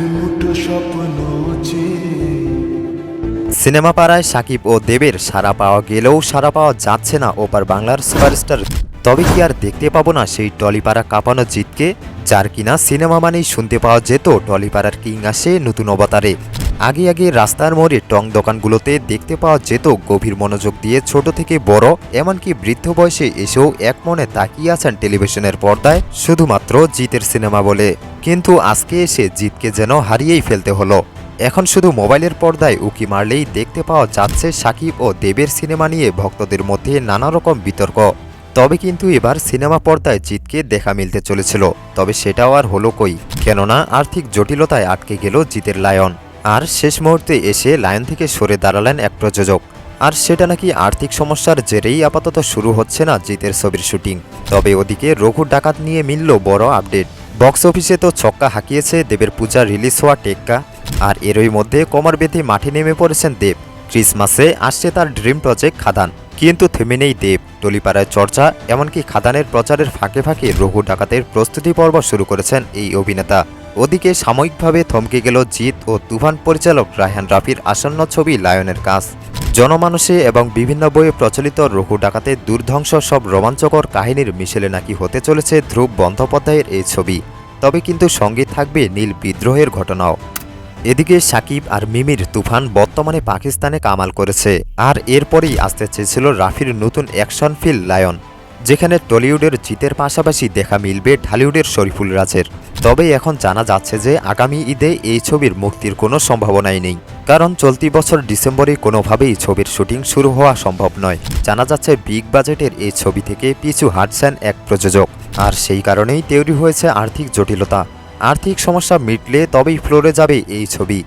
মুঠো স্বপ্ন চেয়ে সিনেমা পাড়ায় সাকিব ও দেবের সাড়া পাওয়া গেলেও সাড়া পাওয়া যাচ্ছে না ওপার বাংলার সুপারস্টার। তবে কি আর দেখতে পাবো না সেই টলিপাড়া কাঁপানো জিতকে, যার কিনা সিনেমা মানেই শুনতে পাওয়া যেত টলিপাড়ার কিং আসে নতুন অবতারে। আগে আগে রাস্তার মোড়ে টং দোকানগুলোতে দেখতে পাওয়া যেত গভীর মনোযোগ দিয়ে ছোট থেকে বড়, এমনকি বৃদ্ধ বয়সে এসেও এক মনে তাকিয়ে আছেন টেলিভিশনের পর্দায় শুধুমাত্র জিতের সিনেমা বলে। কিন্তু আজকে এসে জিতকে যেন হারিয়েই ফেলতে হলো। এখন শুধু মোবাইলের পর্দায় উকি মারলেই দেখতে পাওয়া যাচ্ছে সাকিব ও দেবের সিনেমা নিয়ে ভক্তদের মধ্যে নানা রকম বিতর্ক। তবে কিন্তু এবার সিনেমা পর্দায় জিতকে দেখা মিলতে চলেছিল, তবে সেটাও আর হলো কই, কেননা আর্থিক জটিলতায় আটকে গেল জিতের লায়ন। আর শেষ মুহূর্তে এসে লায়ন থেকে সরে দাঁড়ালেন এক প্রযোজক। আর সেটা নাকি আর্থিক সমস্যার জেরেই আপাতত শুরু হচ্ছে না জিতের ছবির শুটিং। তবে ওদিকে রঘু ডাকাত নিয়ে মিলল বড় আপডেট। বক্স অফিসে তো ছক্কা হাঁকিয়েছে দেবের পূজা রিলিজ হওয়া টেক্কা, আর এরই মধ্যে কোমর বেঁধে মাঠে নেমে পড়েছেন দেব। ক্রিসমাসে আসছে তার ড্রিম প্রজেক্ট খাদান, কিন্তু থেমে নেই দেব। টলিপাড়ায় চর্চা, এমনকি খাদানের প্রচারের ফাঁকে ফাঁকে রঘু ডাকাতের প্রস্তুতি পর্ব শুরু করেছেন এই অভিনেতা। ওদিকে সাময়িকভাবে থমকে গেল জিত ও তুফান পরিচালক রায়হান রাফির আসন্ন ছবি লায়নের কাজ। জনমানুষে এবং বিভিন্ন বইয়ে প্রচলিত রঘু ডাকাতের দুর্ধংস সব রোমাঞ্চকর কাহিনীর মিশেলে নাকি হতে চলেছে ধ্রুব বন্দ্যোপাধ্যায়ের এই ছবি। তবে কিন্তু সঙ্গে থাকবে নীল বিদ্রোহের ঘটনাও। এদিকে সাকিব আর মিমির তুফান বর্তমানে পাকিস্তানে কামাল করেছে, আর এরপরেই আসতে চেয়েছিল রাফির নতুন অ্যাকশন ফিল্ম লায়ন, যেখানে টলিউডের জিতের পাশাপাশি দেখা মিলবে ঢালিউডের শরীফুল রাজের। তবে এখন জানা যাচ্ছে যে আগামী ঈদে এই ছবির মুক্তির কোনো সম্ভাবনাই নেই, কারণ চলতি বছর ডিসেম্বরে কোনোভাবেই ছবির শুটিং শুরু হওয়া সম্ভব নয়। জানা যাচ্ছে বিগ বাজেটের এই ছবি থেকে পিছু হাঁটছেন এক প্রযোজক, আর সেই কারণেই তৈরি হয়েছে আর্থিক জটিলতা। আর্থিক সমস্যা মিটলে তবেই ফ্লোরে যাবে এই ছবি।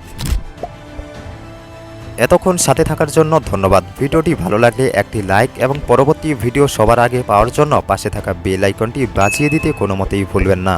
এতক্ষণ সাথে থাকার জন্য ধন্যবাদ। ভিডিওটি ভালো লাগলে একটি লাইক এবং পরবর্তী ভিডিও সবার আগে পাওয়ার জন্য পাশে থাকা বেল আইকনটি বাজিয়ে দিতে কোনো মতেই ভুলবেন না।